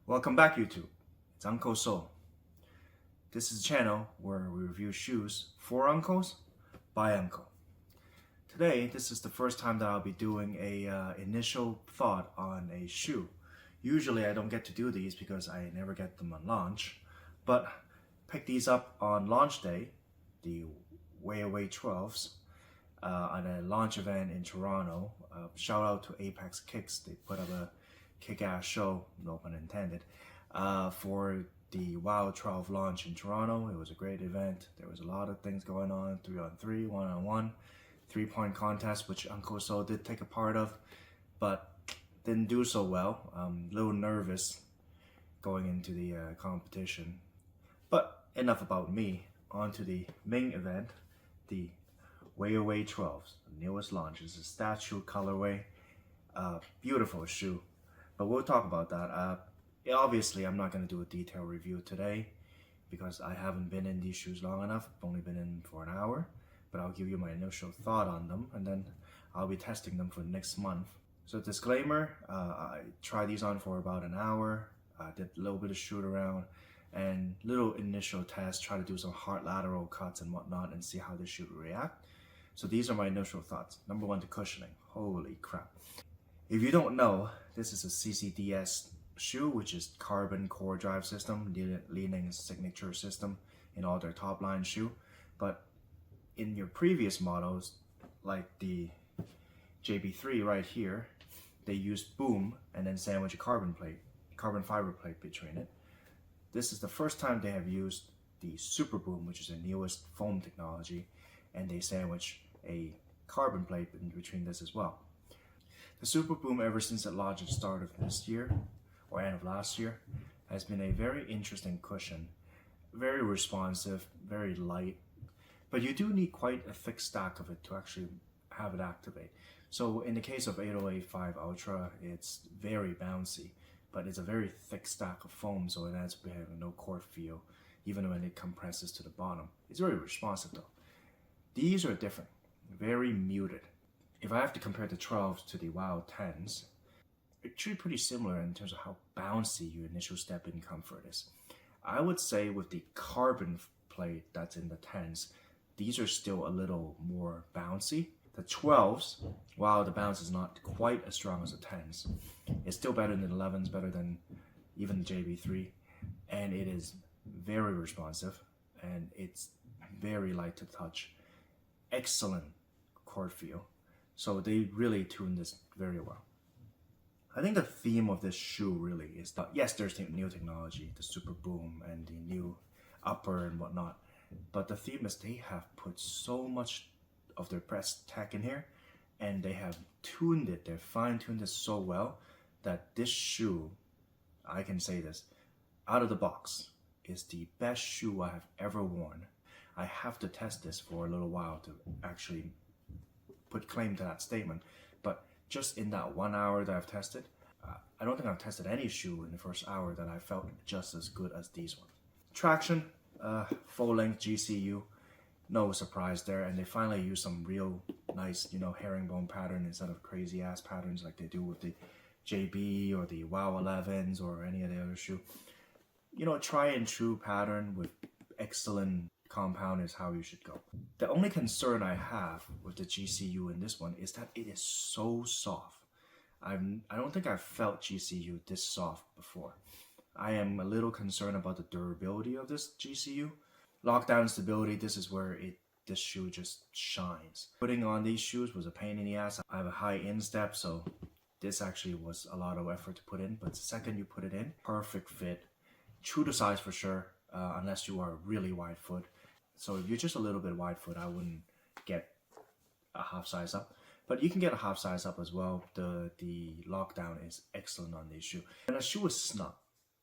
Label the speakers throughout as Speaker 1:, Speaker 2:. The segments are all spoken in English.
Speaker 1: Welcome back, YouTube. It's Uncle Soul. This is a channel where we review shoes for uncles by uncle. Today, this is the first time that I'll be doing a initial thought on a shoe. Usually, I don't get to do these because I never get them on launch, but picked these up on launch day, the Way Away 12s, on a launch event in Toronto. Shout out to Apex Kicks. They put up a kick-ass show, no pun intended, for the WoW 12 launch in Toronto. It was a great event. There was a lot of things going on, 3-on-3, 1-on-1, 3-point contest, which Uncle So did take a part of, but didn't do so well. A little nervous going into the competition. But enough about me. On to the main event, the Way Away 12s, the newest launch. It's a statue colorway, beautiful shoe. But we'll talk about that. Obviously, I'm not going to do a detailed review today because I haven't been in these shoes long enough. I've only been in for an hour, but I'll give you my initial thought on them, and then I'll be testing them for next month. So disclaimer, I tried these on for about an hour, did a little bit of shoot around, and little initial test, try to do some hard lateral cuts and whatnot and see how this shoe would react. So these are my initial thoughts. Number one, the cushioning. Holy crap. If you don't know, this is a CCDS shoe, which is carbon core drive system, LiNing's signature system in all their top line shoe. But in your previous models, like the JB3 right here, they used boom and then sandwich a carbon fiber plate between it. This is the first time they have used the super boom, which is the newest foam technology, and they sandwich a carbon plate in between this as well. The Super Boom, ever since it launched at the start of this year, or end of last year, has been a very interesting cushion. Very responsive, very light, but you do need quite a thick stack of it to actually have it activate. So in the case of 8085 Ultra, it's very bouncy, but it's a very thick stack of foam, so it ends up having no cord feel, even when it compresses to the bottom. It's very responsive though. These are different, very muted. If I have to compare the 12s to the WoW 10s, it's actually pretty similar in terms of how bouncy your initial step in comfort is. I would say with the carbon plate that's in the 10s, these are still a little more bouncy. The 12s, while the bounce is not quite as strong as the 10s, it's still better than the 11s, better than even the JB3, and it is very responsive, and it's very light to touch. Excellent cord feel. So they really tuned this very well. I think the theme of this shoe really is that, yes, there's new technology, the Super Boom and the new upper and whatnot, but the theme is they have put so much of their best tech in here, and they have tuned it, they've fine-tuned it so well that this shoe, I can say this, out of the box, is the best shoe I have ever worn. I have to test this for a little while to actually put claim to that statement, but just in that 1 hour that I've tested, I don't think I've tested any shoe in the first hour that I felt just as good as these ones. Traction, full length GCU, no surprise there, and they finally use some real nice, herringbone pattern instead of crazy ass patterns like they do with the JB or the WoW 11s or any of the other shoe. Try and true pattern with excellent compound is how you should go. The only concern I have with the GCU in this one is that it is so soft. I don't think I've felt GCU this soft before. I am a little concerned about the durability of this GCU. Lockdown stability, this is where this shoe just shines. Putting on these shoes was a pain in the ass. I have a high instep, so this actually was a lot of effort to put in, but the second you put it in, perfect fit. True to size for sure, unless you are really wide foot. So if you're just a little bit wide foot, I wouldn't get a half size up. But you can get a half size up as well. The lockdown is excellent on these shoes. And a shoe is snug.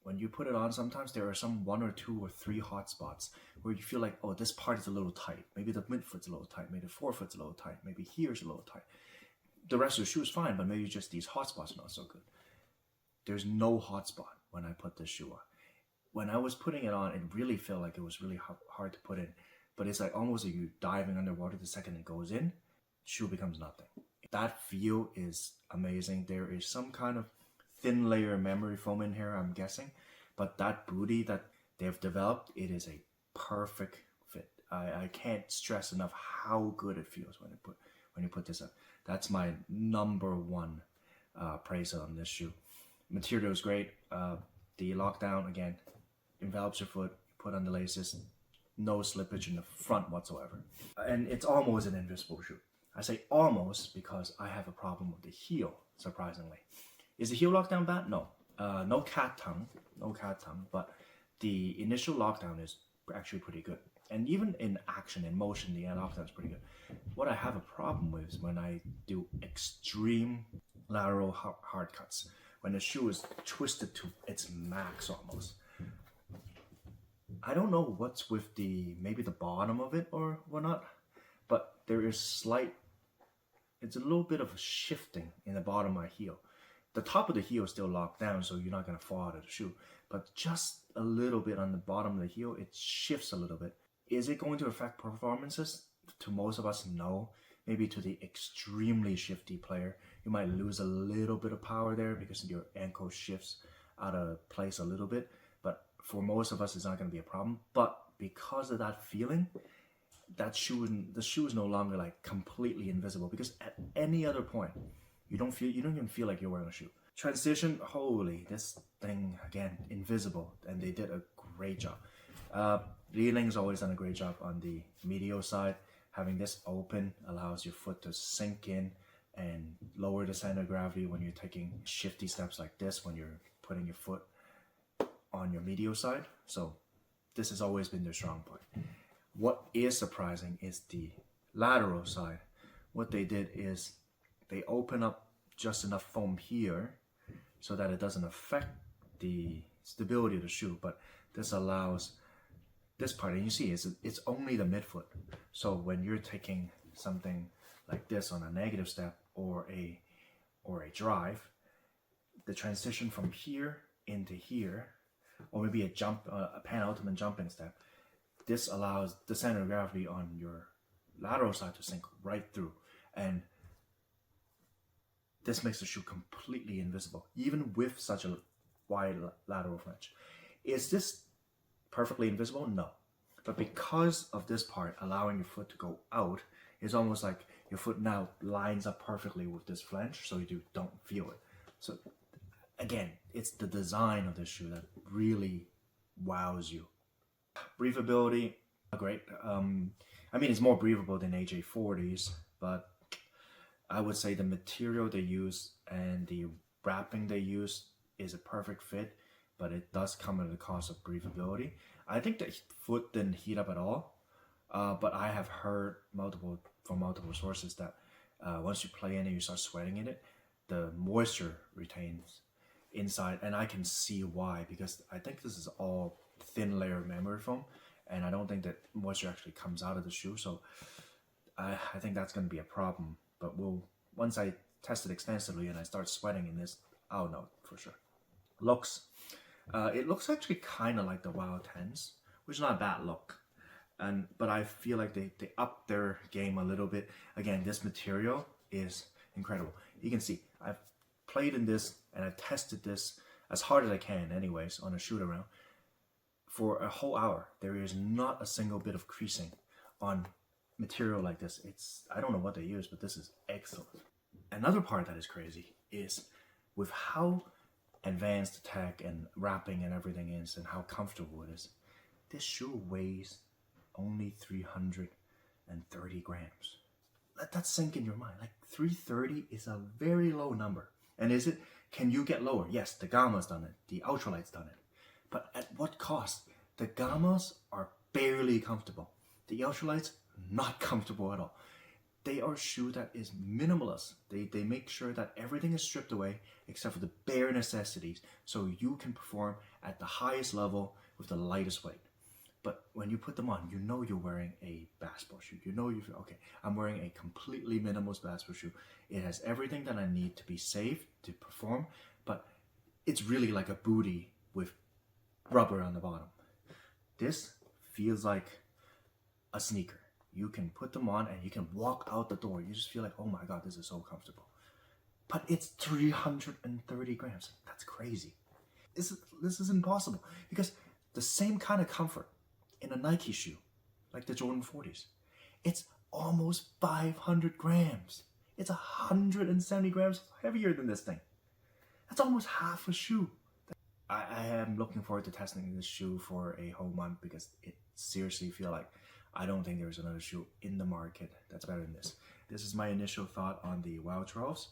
Speaker 1: When you put it on, sometimes there are some 1 or 2 or 3 hot spots where you feel like, oh, this part is a little tight. Maybe the midfoot's a little tight. Maybe the forefoot's a little tight. Maybe here's a little tight. The rest of the shoe is fine, but maybe just these hot spots are not so good. There's no hot spot when I put this shoe on. When I was putting it on, it really felt like it was really hard to put in. But it's like almost like you diving underwater the second it goes in, shoe becomes nothing. That feel is amazing. There is some kind of thin layer memory foam in here, I'm guessing. But that booty that they've developed, it is a perfect fit. I can't stress enough how good it feels when you put this up. That's my number one praise on this shoe. Material is great. The lockdown, again, envelops your foot, put on the laces, no slippage in the front whatsoever. And it's almost an invisible shoe. I say almost because I have a problem with the heel, surprisingly. Is the heel lockdown bad? No. No cat tongue, but the initial lockdown is actually pretty good. And even in action, in motion, the lockdown is pretty good. What I have a problem with is when I do extreme lateral hard cuts, when the shoe is twisted to its max almost. I don't know what's with maybe the bottom of it or whatnot, but there is it's a little bit of a shifting in the bottom of my heel. The top of the heel is still locked down, so you're not going to fall out of the shoe, but just a little bit on the bottom of the heel, it shifts a little bit. Is it going to affect performances? To most of us, no. Maybe to the extremely shifty player, you might lose a little bit of power there because your ankle shifts out of place a little bit. But for most of us, it's not going to be a problem. But because of that feeling, the shoe is no longer like completely invisible, because at any other point, you don't even feel like you're wearing a shoe. Transition, holy, this thing again, invisible, and they did a great job. LiNing's always done a great job on the medial side. Having this open allows your foot to sink in and lower the center of gravity when you're taking shifty steps like this, when you're putting your foot on your medial side. So this has always been their strong point. What is surprising is the lateral side. What they did is they open up just enough foam here so that it doesn't affect the stability of the shoe, but this allows this part, and you see it's only the midfoot. So when you're taking something like this on a negative step or a drive, the transition from here into here, or maybe a jump, a penultimate jumping step, this allows the center of gravity on your lateral side to sink right through, and this makes the shoe completely invisible, even with such a wide lateral flange. Is this perfectly invisible? No. But because of this part allowing your foot to go out, it's almost like your foot now lines up perfectly with this flange, so you don't feel it. So again, it's the design of this shoe that really wows you. Breathability, great. I mean, it's more breathable than AJ40s, but I would say the material they use and the wrapping they use is a perfect fit, but it does come at the cost of breathability. I think the foot didn't heat up at all, but I have heard from multiple sources that once you play in it, you start sweating in it, the moisture retains inside, and I can see why, because I think this is all thin layer memory foam, and I don't think that moisture actually comes out of the shoe, so I think that's going to be a problem. But once I test it extensively and I start sweating in this, I'll know for sure. Looks. It looks actually kind of like the Wild 10s, which is not a bad look. But I feel like they upped their game a little bit. Again, this material is incredible. You can see I've played in this and I've tested this as hard as I can anyways on a shoot around for a whole hour. There is not a single bit of creasing on material like this. I don't know what they use, but this is excellent. Another part that is crazy is with how advanced tech and wrapping and everything is and how comfortable it is. This shoe weighs only 330 grams. Let that sink in your mind. Like 330 is a very low number. And can you get lower? Yes, the Gamma's done it. The Ultralight's done it. But at what cost? The Gammas are barely comfortable. The Ultralights, not comfortable at all. They are a shoe that is minimalist. They make sure that everything is stripped away except for the bare necessities, so you can perform at the highest level with the lightest weight. But when you put them on, you know you're wearing a basketball shoe. You know okay, I'm wearing a completely minimalist basketball shoe. It has everything that I need to be safe, to perform, but it's really like a booty with rubber on the bottom. This feels like a sneaker. You can put them on and you can walk out the door. You just feel like, oh my God, this is so comfortable. but it's 330 grams. That's crazy. This is impossible because the same kind of comfort in a Nike shoe, like the Jordan 40s, it's almost 500 grams. It's 170 grams heavier than this thing. That's almost half a shoe. I am looking forward to testing this shoe for a whole month because it seriously feel like I don't think there's another shoe in the market that's better than this. This is my initial thought on the Wild 12s.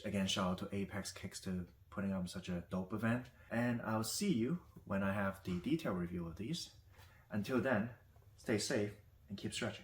Speaker 1: Again, shout out to Apex Kicks to putting on such a dope event. And I'll see you when I have the detailed review of these. Until then, stay safe and keep stretching.